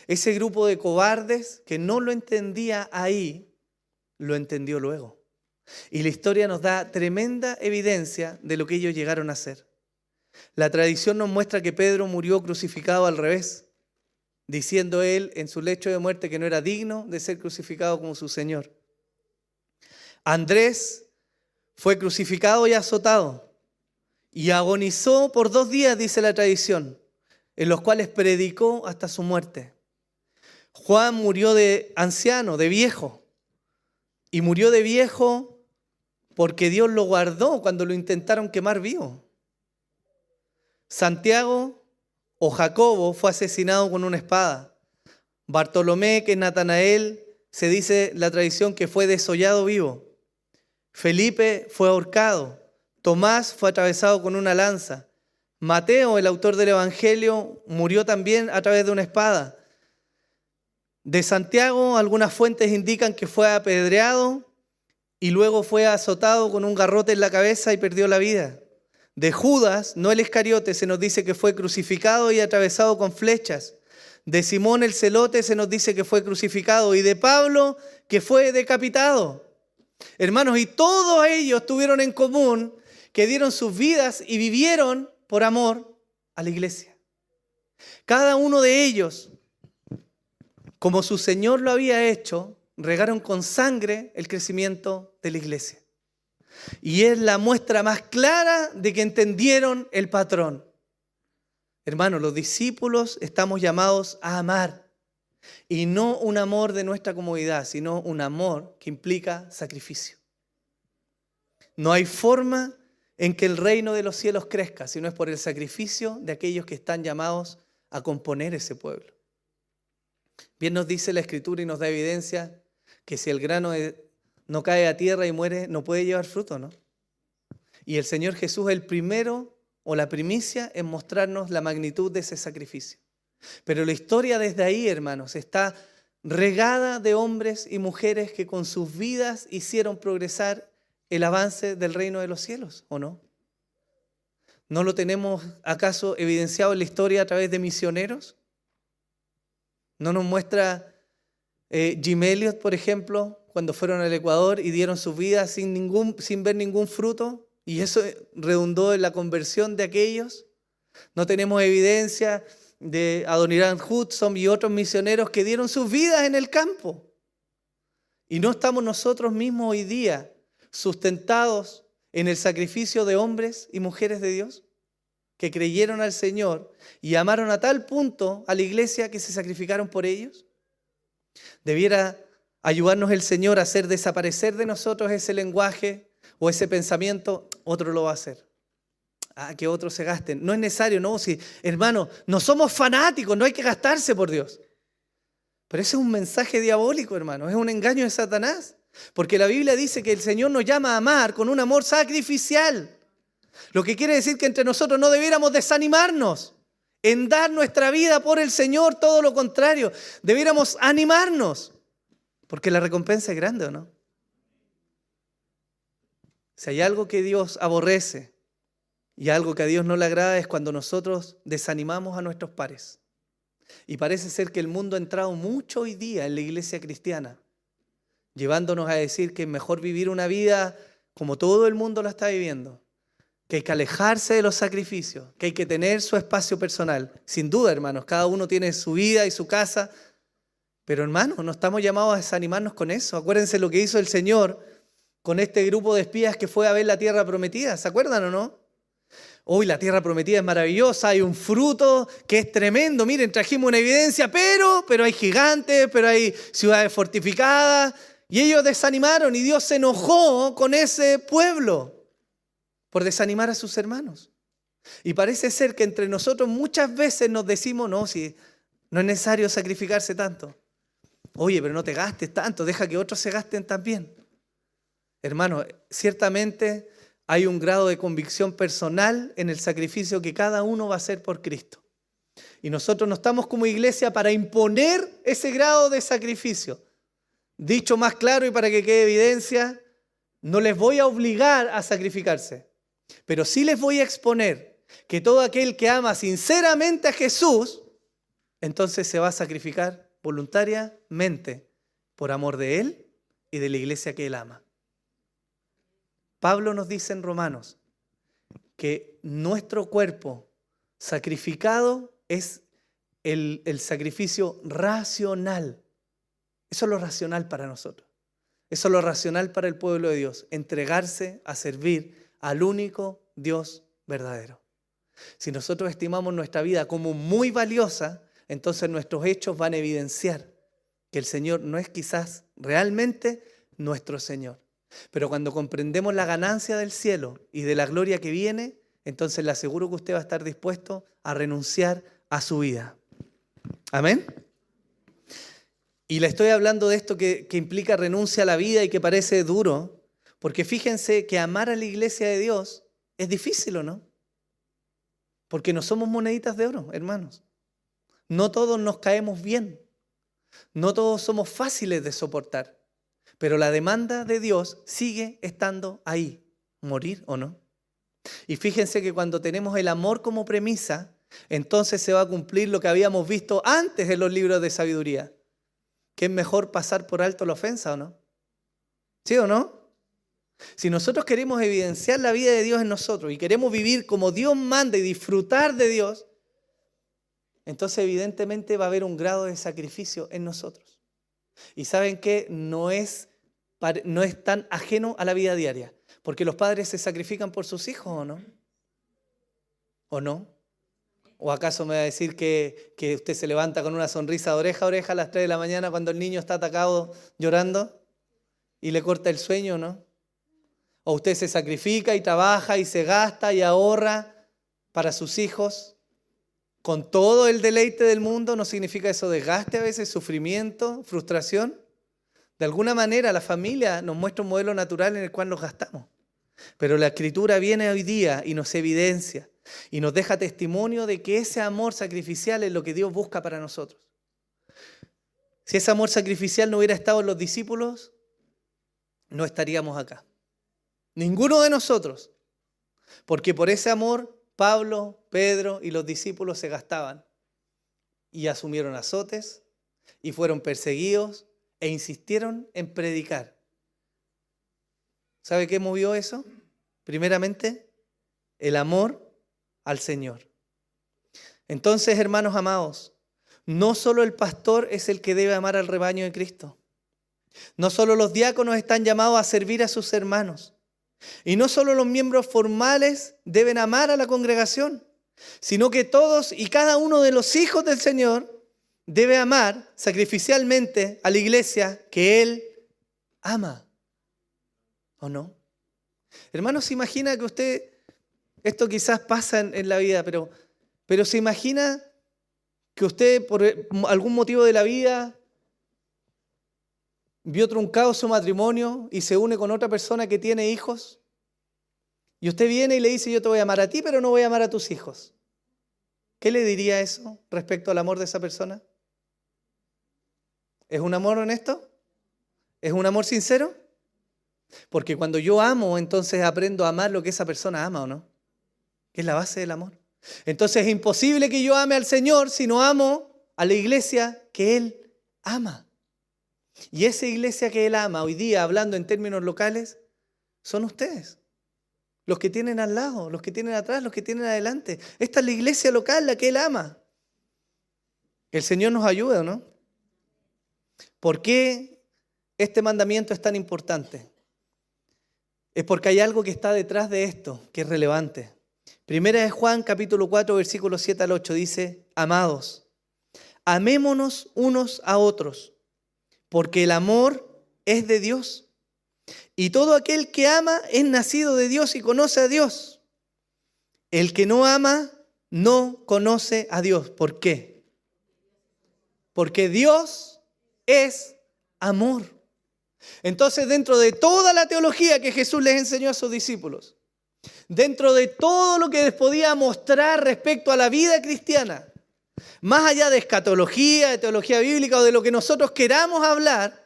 Ese grupo de cobardes que no lo entendía ahí, lo entendió luego. Y la historia nos da tremenda evidencia de lo que ellos llegaron a hacer. La tradición nos muestra que Pedro murió crucificado al revés, diciendo él en su lecho de muerte que no era digno de ser crucificado como su Señor. Andrés fue crucificado y azotado y agonizó por 2 días, dice la tradición, en los cuales predicó hasta su muerte. Juan murió de anciano, de viejo, y murió de viejo porque Dios lo guardó cuando lo intentaron quemar vivo. Santiago o Jacobo fue asesinado con una espada. Bartolomé, que es Natanael, se dice la tradición que fue desollado vivo. Felipe fue ahorcado. Tomás fue atravesado con una lanza. Mateo, el autor del Evangelio, murió también a través de una espada. De Santiago, algunas fuentes indican que fue apedreado y luego fue azotado con un garrote en la cabeza y perdió la vida. De Judas, no el Iscariote, se nos dice que fue crucificado y atravesado con flechas. De Simón el Celote se nos dice que fue crucificado y de Pablo que fue decapitado. Hermanos, y todos ellos tuvieron en común que dieron sus vidas y vivieron por amor a la iglesia. Cada uno de ellos, como su Señor lo había hecho, regaron con sangre el crecimiento de la iglesia. Y es la muestra más clara de que entendieron el patrón. Hermanos, los discípulos estamos llamados a amar. Y no un amor de nuestra comodidad, sino un amor que implica sacrificio. No hay forma en que el reino de los cielos crezca, si no es por el sacrificio de aquellos que están llamados a componer ese pueblo. Bien nos dice la Escritura y nos da evidencia que si el grano no cae a tierra y muere, no puede llevar fruto, ¿no? Y el Señor Jesús es el primero o la primicia en mostrarnos la magnitud de ese sacrificio. Pero la historia desde ahí, hermanos, está regada de hombres y mujeres que con sus vidas hicieron progresar el avance del reino de los cielos, ¿o no? ¿No lo tenemos acaso evidenciado en la historia a través de misioneros? ¿No nos muestra Jim Elliot, por ejemplo, cuando fueron al Ecuador y dieron sus vidas sin ver ningún fruto? Y eso redundó en la conversión de aquellos. ¿No tenemos evidencia de Adoniram Judson y otros misioneros que dieron sus vidas en el campo? ¿Y no estamos nosotros mismos hoy día sustentados en el sacrificio de hombres y mujeres de Dios que creyeron al Señor y amaron a tal punto a la iglesia que se sacrificaron por ellos? Debiera ayudarnos el Señor a hacer desaparecer de nosotros ese lenguaje o ese pensamiento, otro lo va a hacer. Que otros se gasten. No es necesario, no. Si, hermano, no somos fanáticos, no hay que gastarse por Dios. Pero ese es un mensaje diabólico, hermano, es un engaño de Satanás. Porque la Biblia dice que el Señor nos llama a amar con un amor sacrificial. Lo que quiere decir que entre nosotros no debiéramos desanimarnos en dar nuestra vida por el Señor, todo lo contrario. Debiéramos animarnos, porque la recompensa es grande, ¿o no? Si hay algo que Dios aborrece y algo que a Dios no le agrada es cuando nosotros desanimamos a nuestros pares. Y parece ser que el mundo ha entrado mucho hoy día en la iglesia cristiana, llevándonos a decir que es mejor vivir una vida como todo el mundo la está viviendo, que hay que alejarse de los sacrificios, que hay que tener su espacio personal. Sin duda, hermanos, cada uno tiene su vida y su casa, pero hermanos, no estamos llamados a desanimarnos con eso. Acuérdense lo que hizo el Señor con este grupo de espías que fue a ver la tierra prometida. ¿Se acuerdan o no? Hoy la tierra prometida es maravillosa, hay un fruto que es tremendo. Miren, trajimos una evidencia, pero hay gigantes, pero hay ciudades fortificadas. Y ellos desanimaron y Dios se enojó con ese pueblo por desanimar a sus hermanos. Y parece ser que entre nosotros muchas veces nos decimos, no, si no es necesario sacrificarse tanto. Oye, pero no te gastes tanto, deja que otros se gasten también. Hermano, ciertamente hay un grado de convicción personal en el sacrificio que cada uno va a hacer por Cristo. Y nosotros no estamos como iglesia para imponer ese grado de sacrificio. Dicho más claro y para que quede evidencia, no les voy a obligar a sacrificarse, pero sí les voy a exponer que todo aquel que ama sinceramente a Jesús, entonces se va a sacrificar voluntariamente por amor de Él y de la iglesia que Él ama. Pablo nos dice en Romanos que nuestro cuerpo sacrificado es el sacrificio racional. Eso es lo racional para nosotros. Eso es lo racional para el pueblo de Dios. Entregarse a servir al único Dios verdadero. Si nosotros estimamos nuestra vida como muy valiosa, entonces nuestros hechos van a evidenciar que el Señor no es quizás realmente nuestro Señor. Pero cuando comprendemos la ganancia del cielo y de la gloria que viene, entonces le aseguro que usted va a estar dispuesto a renunciar a su vida. ¿Amén? Y le estoy hablando de esto que implica renuncia a la vida y que parece duro, porque fíjense que amar a la iglesia de Dios es difícil, ¿o no? Porque no somos moneditas de oro, hermanos. No todos nos caemos bien. No todos somos fáciles de soportar. Pero la demanda de Dios sigue estando ahí, morir o no. Y fíjense que cuando tenemos el amor como premisa, entonces se va a cumplir lo que habíamos visto antes en los libros de sabiduría. Que es mejor pasar por alto la ofensa, ¿o no? ¿Sí o no? Si nosotros queremos evidenciar la vida de Dios en nosotros y queremos vivir como Dios manda y disfrutar de Dios, entonces evidentemente va a haber un grado de sacrificio en nosotros. Y ¿saben qué? No es tan ajeno a la vida diaria, porque los padres se sacrifican por sus hijos, ¿o no? ¿O no? ¿O acaso me va a decir que usted se levanta con una sonrisa de oreja a oreja a las 3 de la mañana cuando el niño está atacado llorando y le corta el sueño, ¿no? ¿O usted se sacrifica y trabaja y se gasta y ahorra para sus hijos con todo el deleite del mundo? ¿No significa eso desgaste a veces, sufrimiento, frustración? De alguna manera la familia nos muestra un modelo natural en el cual nos gastamos. Pero la Escritura viene hoy día y nos evidencia y nos deja testimonio de que ese amor sacrificial es lo que Dios busca para nosotros. Si ese amor sacrificial no hubiera estado en los discípulos, no estaríamos acá. Ninguno de nosotros. Porque por ese amor, Pablo, Pedro y los discípulos se gastaban y asumieron azotes y fueron perseguidos e insistieron en predicar. ¿Sabe qué movió eso? Primeramente, el amor al Señor. Entonces, hermanos amados, no solo el pastor es el que debe amar al rebaño de Cristo. No solo los diáconos están llamados a servir a sus hermanos. Y no solo los miembros formales deben amar a la congregación, sino que todos y cada uno de los hijos del Señor debe amar sacrificialmente a la iglesia que Él ama. ¿O no? Hermanos, se imagina que usted, esto quizás pasa en la vida, pero se imagina que usted por algún motivo de la vida vio truncado su matrimonio y se une con otra persona que tiene hijos. Y usted viene y le dice, yo te voy a amar a ti, pero no voy a amar a tus hijos. ¿Qué le diría eso respecto al amor de esa persona? ¿Es un amor honesto? ¿Es un amor sincero? Porque cuando yo amo, entonces aprendo a amar lo que esa persona ama, ¿o no? Que es la base del amor. Entonces es imposible que yo ame al Señor si no amo a la iglesia que Él ama. Y esa iglesia que Él ama, hoy día, hablando en términos locales, son ustedes. Los que tienen al lado, los que tienen atrás, los que tienen adelante. Esta es la iglesia local, la que Él ama. El Señor nos ayuda, ¿no? ¿Por qué este mandamiento es tan importante? Es porque hay algo que está detrás de esto, que es relevante. Primera de Juan, capítulo 4, versículos 7 al 8, dice: amados, amémonos unos a otros, porque el amor es de Dios. Y todo aquel que ama es nacido de Dios y conoce a Dios. El que no ama no conoce a Dios. ¿Por qué? Porque Dios es amor. Entonces, dentro de toda la teología que Jesús les enseñó a sus discípulos, dentro de todo lo que les podía mostrar respecto a la vida cristiana, más allá de escatología, de teología bíblica o de lo que nosotros queramos hablar,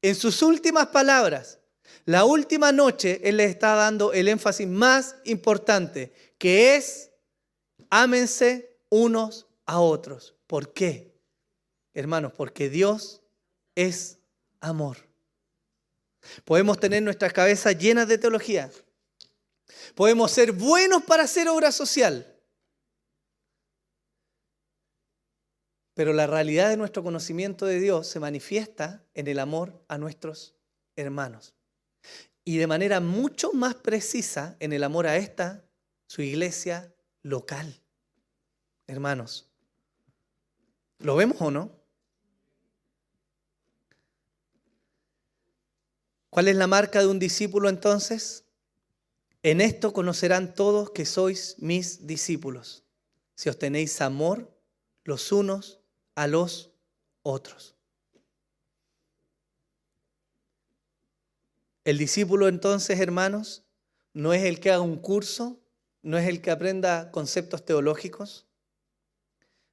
en sus últimas palabras, la última noche, Él les está dando el énfasis más importante, que es: ámense unos a otros. ¿Por qué? Hermanos, porque Dios es amor. Podemos tener nuestras cabezas llenas de teología. Podemos ser buenos para hacer obra social. Pero la realidad de nuestro conocimiento de Dios se manifiesta en el amor a nuestros hermanos. Y de manera mucho más precisa en el amor a esta, su iglesia local. Hermanos, ¿lo vemos o no? ¿Cuál es la marca de un discípulo entonces? En esto conocerán todos que sois mis discípulos, si os tenéis amor los unos a los otros. El discípulo entonces, hermanos, no es el que haga un curso, no es el que aprenda conceptos teológicos,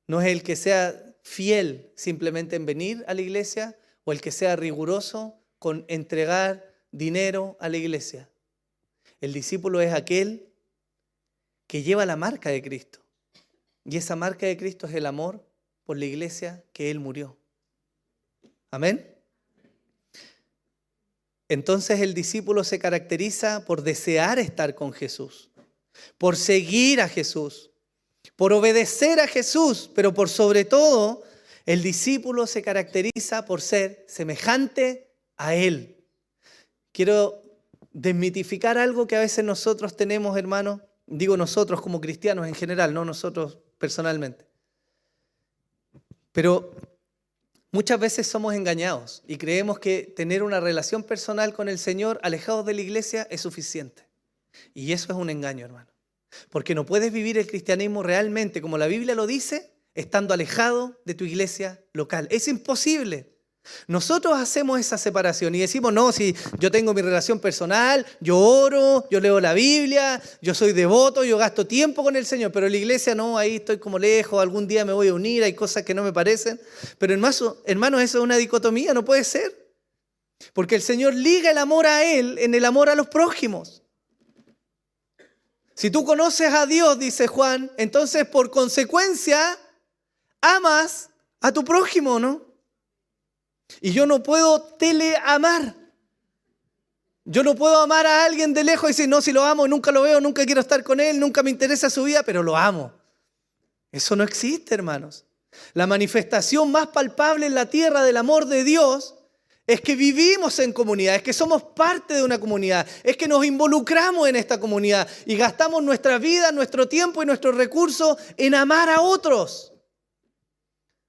no es el que sea fiel simplemente en venir a la iglesia o el que sea riguroso con entregar dinero a la iglesia. El discípulo es aquel que lleva la marca de Cristo. Y esa marca de Cristo es el amor por la iglesia que Él murió. Amén. Entonces el discípulo se caracteriza por desear estar con Jesús, por seguir a Jesús, por obedecer a Jesús, pero por sobre todo, el discípulo se caracteriza por ser semejante a Él. Quiero desmitificar algo que a veces nosotros tenemos, hermanos, digo nosotros como cristianos en general, no nosotros personalmente. Pero muchas veces somos engañados y creemos que tener una relación personal con el Señor alejados de la iglesia es suficiente. Y eso es un engaño, hermano. Porque no puedes vivir el cristianismo realmente como la Biblia lo dice, estando alejado de tu iglesia local. Es imposible. Nosotros hacemos esa separación y decimos: no, si yo tengo mi relación personal, yo oro, yo leo la Biblia, yo soy devoto, yo gasto tiempo con el Señor, pero la iglesia no, ahí estoy como lejos, algún día me voy a unir, hay cosas que no me parecen. Pero hermanos, eso es una dicotomía, no puede ser. Porque el Señor liga el amor a Él en el amor a los prójimos. Si tú conoces a Dios, dice Juan, entonces por consecuencia amas a tu prójimo, ¿no? Y yo no puedo teleamar. Yo no puedo amar a alguien de lejos y decir: no, si lo amo, nunca lo veo, nunca quiero estar con él, nunca me interesa su vida, pero lo amo. Eso no existe, hermanos. La manifestación más palpable en la tierra del amor de Dios es que vivimos en comunidad, es que somos parte de una comunidad, es que nos involucramos en esta comunidad y gastamos nuestra vida, nuestro tiempo y nuestros recursos en amar a otros.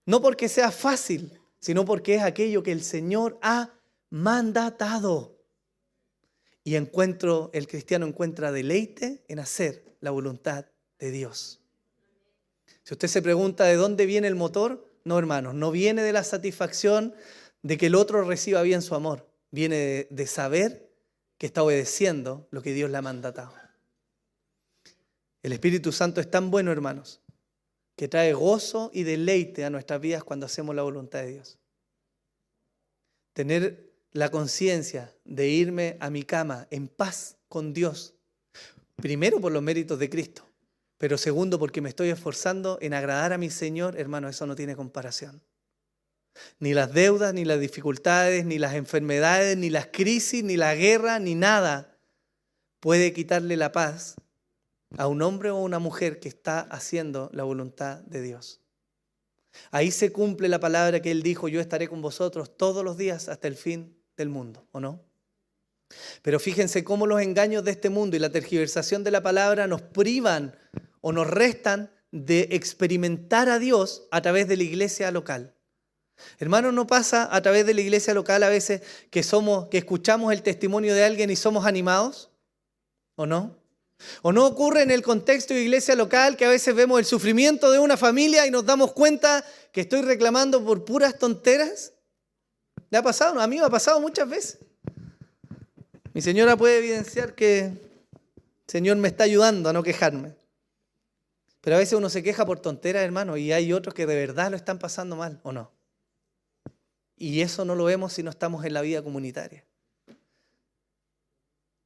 No porque sea fácil, sino porque es aquello que el Señor ha mandatado. Y el cristiano encuentra deleite en hacer la voluntad de Dios. Si usted se pregunta de dónde viene el motor, no, hermanos, no viene de la satisfacción de que el otro reciba bien su amor. Viene de saber que está obedeciendo lo que Dios le ha mandatado. El Espíritu Santo es tan bueno, hermanos, que trae gozo y deleite a nuestras vidas cuando hacemos la voluntad de Dios. Tener la conciencia de irme a mi cama en paz con Dios, primero por los méritos de Cristo, pero segundo porque me estoy esforzando en agradar a mi Señor, hermano, eso no tiene comparación. Ni las deudas, ni las dificultades, ni las enfermedades, ni las crisis, ni la guerra, ni nada puede quitarle la paz a un hombre o una mujer que está haciendo la voluntad de Dios. Ahí se cumple la palabra que Él dijo: yo estaré con vosotros todos los días hasta el fin del mundo, ¿o no? Pero fíjense cómo los engaños de este mundo y la tergiversación de la palabra nos privan o nos restan de experimentar a Dios a través de la iglesia local. Hermanos, ¿no pasa a través de la iglesia local a veces que escuchamos el testimonio de alguien y somos animados? ¿O no? ¿O no ocurre en el contexto de iglesia local que a veces vemos el sufrimiento de una familia y nos damos cuenta que estoy reclamando por puras tonteras? ¿Le ha pasado? A mí me ha pasado muchas veces. Mi señora puede evidenciar que el Señor me está ayudando a no quejarme. Pero a veces uno se queja por tonteras, hermano, y hay otros que de verdad lo están pasando mal, ¿o no? Y eso no lo vemos si no estamos en la vida comunitaria.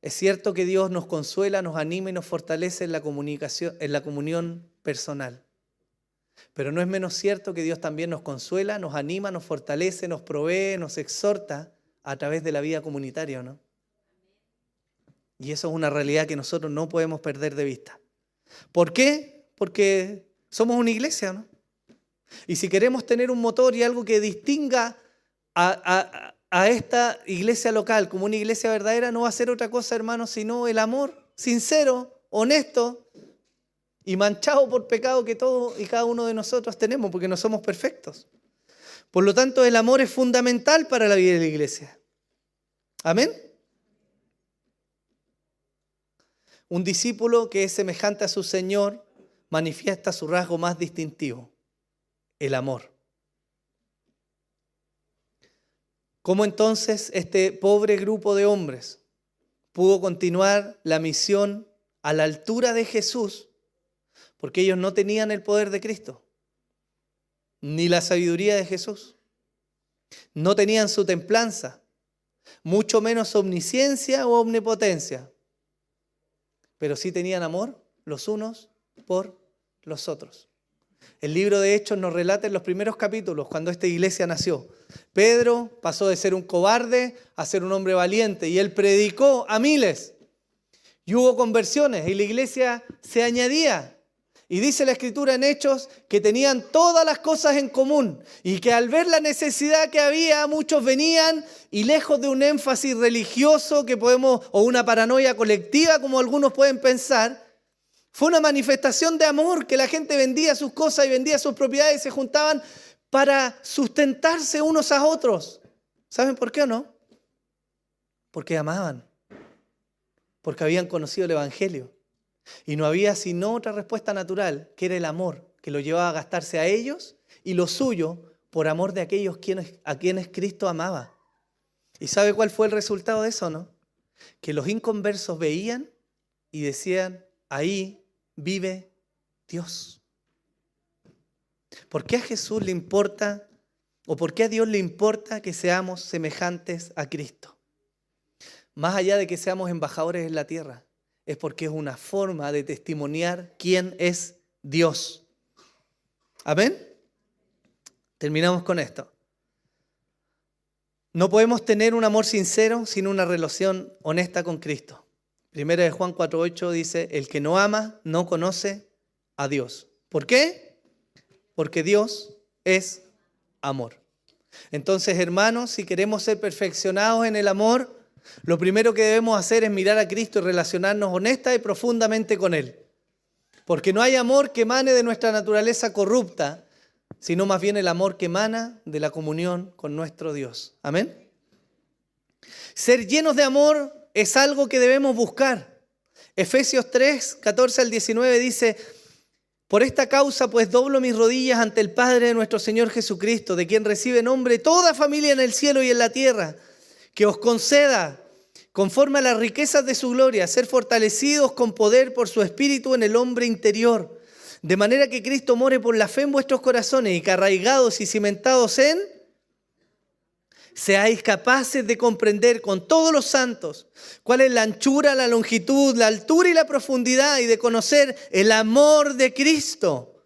Es cierto que Dios nos consuela, nos anima y nos fortalece en la comunión personal. Pero no es menos cierto que Dios también nos consuela, nos anima, nos fortalece, nos provee, nos exhorta a través de la vida comunitaria, ¿no? Y eso es una realidad que nosotros no podemos perder de vista. ¿Por qué? Porque somos una iglesia, ¿no? Y si queremos tener un motor y algo que distinga a esta iglesia local como una iglesia verdadera, no va a ser otra cosa, hermanos, sino el amor sincero, honesto y manchado por pecado que todos y cada uno de nosotros tenemos, porque no somos perfectos. Por lo tanto, el amor es fundamental para la vida de la iglesia. ¿Amén? Un discípulo que es semejante a su Señor manifiesta su rasgo más distintivo, el amor. ¿Cómo entonces este pobre grupo de hombres pudo continuar la misión a la altura de Jesús? Porque ellos no tenían el poder de Cristo, ni la sabiduría de Jesús. No tenían su templanza, mucho menos omnisciencia o omnipotencia. Pero sí tenían amor los unos por los otros. El libro de Hechos nos relata en los primeros capítulos cuando esta iglesia nació. Pedro pasó de ser un cobarde a ser un hombre valiente y él predicó a miles. Y hubo conversiones y la iglesia se añadía. Y dice la Escritura en Hechos que tenían todas las cosas en común y que al ver la necesidad que había, muchos venían y lejos de un énfasis religioso o una paranoia colectiva como algunos pueden pensar, fue una manifestación de amor que la gente vendía sus cosas y vendía sus propiedades y se juntaban para sustentarse unos a otros. ¿Saben por qué o no? Porque amaban, porque habían conocido el Evangelio. Y no había sino otra respuesta natural, que era el amor, que lo llevaba a gastarse a ellos y lo suyo por amor de aquellos a quienes Cristo amaba. ¿Y sabe cuál fue el resultado de eso, no? Que los inconversos veían y decían: ahí vive Dios. ¿Por qué a Jesús le importa, o por qué a Dios le importa que seamos semejantes a Cristo? Más allá de que seamos embajadores en la tierra, es porque es una forma de testimoniar quién es Dios. ¿Amén? Terminamos con esto. No podemos tener un amor sincero sin una relación honesta con Cristo. Primera de Juan 4:8 dice: el que no ama no conoce a Dios. ¿Por qué? Porque Dios es amor. Entonces, hermanos, si queremos ser perfeccionados en el amor, lo primero que debemos hacer es mirar a Cristo y relacionarnos honesta y profundamente con Él. Porque no hay amor que emane de nuestra naturaleza corrupta, sino más bien el amor que emana de la comunión con nuestro Dios. ¿Amén? Ser llenos de amor es algo que debemos buscar. Efesios 3, 14 al 19 dice: por esta causa pues doblo mis rodillas ante el Padre de nuestro Señor Jesucristo, de quien recibe nombre toda familia en el cielo y en la tierra, que os conceda, conforme a las riquezas de su gloria, ser fortalecidos con poder por su Espíritu en el hombre interior, de manera que Cristo more por la fe en vuestros corazones y que arraigados y cimentados seáis capaces de comprender con todos los santos cuál es la anchura, la longitud, la altura y la profundidad, y de conocer el amor de Cristo,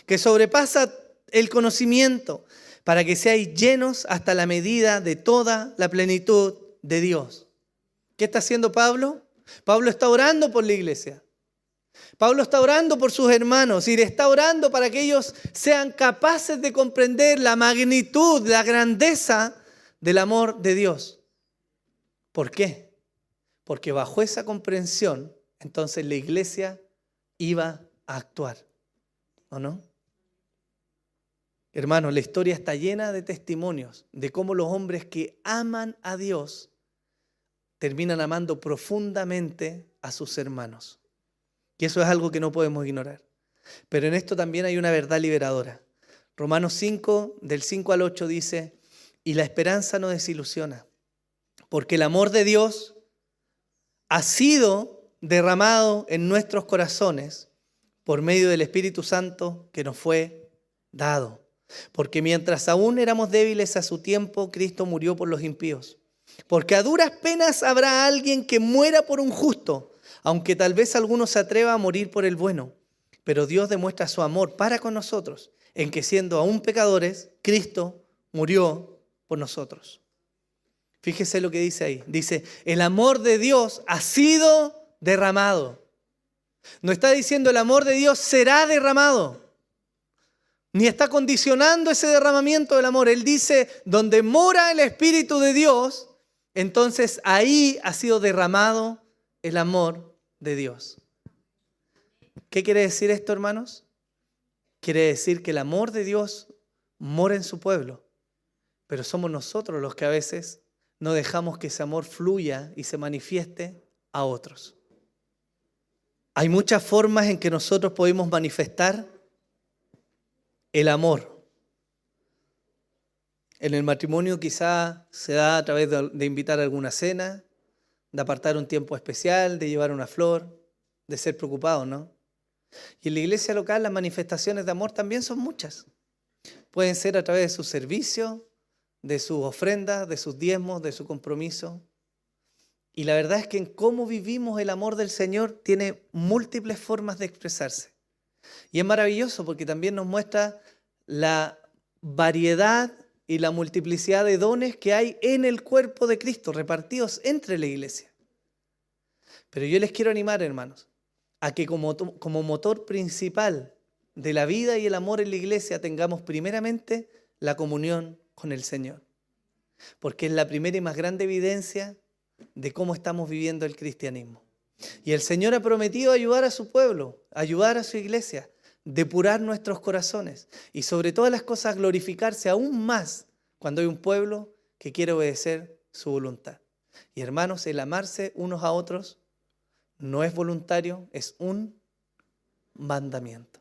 que sobrepasa el conocimiento, para que seáis llenos hasta la medida de toda la plenitud de Dios. ¿Qué está haciendo Pablo? Pablo está orando por la iglesia. Pablo está orando por sus hermanos y le está orando para que ellos sean capaces de comprender la magnitud, la grandeza del amor de Dios. ¿Por qué? Porque bajo esa comprensión, entonces la iglesia iba a actuar, ¿o no? Hermanos, la historia está llena de testimonios de cómo los hombres que aman a Dios terminan amando profundamente a sus hermanos. Y eso es algo que no podemos ignorar. Pero en esto también hay una verdad liberadora. Romanos 5, del 5 al 8 dice, y la esperanza no desilusiona, porque el amor de Dios ha sido derramado en nuestros corazones por medio del Espíritu Santo que nos fue dado. Porque mientras aún éramos débiles a su tiempo, Cristo murió por los impíos. Porque a duras penas habrá alguien que muera por un justo, aunque tal vez alguno se atreva a morir por el bueno. Pero Dios demuestra su amor para con nosotros, en que siendo aún pecadores, Cristo murió por nosotros. Fíjese lo que dice ahí. Dice, el amor de Dios ha sido derramado. No está diciendo el amor de Dios será derramado. Ni está condicionando ese derramamiento del amor. Él dice, donde mora el Espíritu de Dios, entonces ahí ha sido derramado el amor de Dios. ¿Qué quiere decir esto, hermanos? Quiere decir que el amor de Dios mora en su pueblo, pero somos nosotros los que a veces no dejamos que ese amor fluya y se manifieste a otros. Hay muchas formas en que nosotros podemos manifestar el amor. En el matrimonio quizá se da a través de invitar a alguna cena, de apartar un tiempo especial, de llevar una flor, de ser preocupado, ¿no? Y en la iglesia local las manifestaciones de amor también son muchas. Pueden ser a través de su servicio, de sus ofrendas, de sus diezmos, de su compromiso. Y la verdad es que en cómo vivimos el amor del Señor tiene múltiples formas de expresarse. Y es maravilloso porque también nos muestra la variedad y la multiplicidad de dones que hay en el cuerpo de Cristo, repartidos entre la iglesia. Pero yo les quiero animar, hermanos, a que como motor principal de la vida y el amor en la iglesia tengamos primeramente la comunión con el Señor. Porque es la primera y más grande evidencia de cómo estamos viviendo el cristianismo. Y el Señor ha prometido ayudar a su pueblo, ayudar a su iglesia, depurar nuestros corazones y sobre todas las cosas glorificarse aún más cuando hay un pueblo que quiere obedecer su voluntad. Y hermanos, el amarse unos a otros no es voluntario, es un mandamiento.